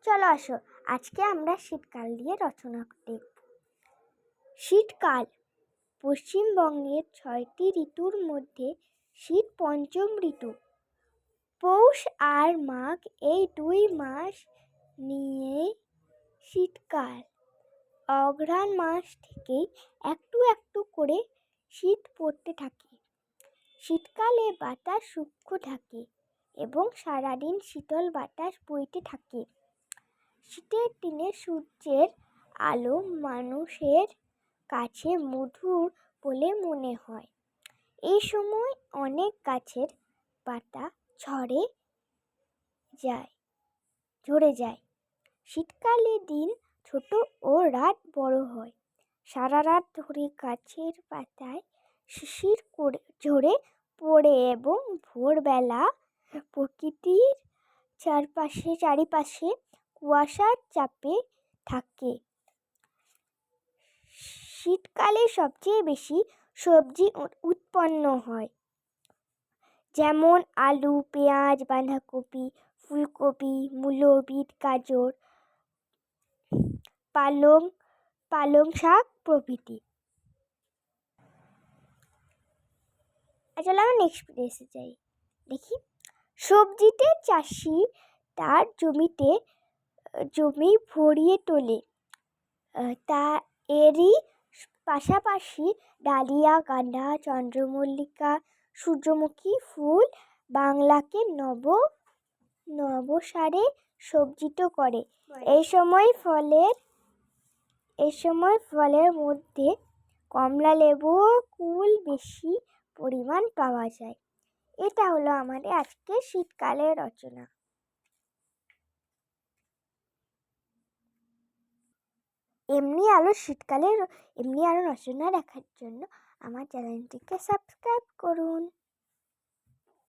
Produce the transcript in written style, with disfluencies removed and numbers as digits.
চলো আসো, আজকে আমরা শীতকাল দিয়ে রচনা দেখব। শীতকাল পশ্চিমবঙ্গের 6টি ঋতুর মধ্যে শীত পঞ্চম ঋতু। পৌষ আর মাঘ এই 2 মাস নিয়ে শীতকাল। অঘ্রাণ মাস থেকেই একটু একটু করে শীত পড়তে থাকে। শীতকালে বাতাস সূক্ষ্ম থাকে এবং সারাদিন শীতল বাতাস বইতে থাকে। শীতের দিনে সূর্যের আলো মানুষের কাছে মধুর বলে মনে হয়। এই সময় অনেক গাছের পাতা ঝরে যায়। শীতকালে দিন ছোট ও রাত বড় হয়। সারা রাত ধরে গাছের পাতায় শিশির ঝরে পড়ে এবং ভোরবেলা প্রকৃতির চারিপাশে কুয়াশার চাপে থাকে। শীতকালে সবচেয়ে বেশি সবজি উৎপন্ন হয়, যেমন আলু, পেঁয়াজ, বাঁধাকপি, ফুলকপি, মূলো, বিট, গাজর, পালং শাক প্রভৃতি। চলো আমরা নেক্সট পেজে যাই, দেখি। সবজিতে চাষি তার জমি ভরিয়ে তোলে। তা এরই পাশাপাশি ডালিয়া, গাঁদা, চন্দ্রমল্লিকা, সূর্যমুখী ফুল বাংলাকে নবসারে সজ্জিত করে। এই সময় ফলের মধ্যে কমলা লেবু ও কুল বেশি পরিমাণ পাওয়া যায়। এটা হলো আমাদের আজকে শীতকালের রচনা। এমনি আরো রচনা দেখার জন্য আমার চ্যানেলটিকে সাবস্ক্রাইব করুন।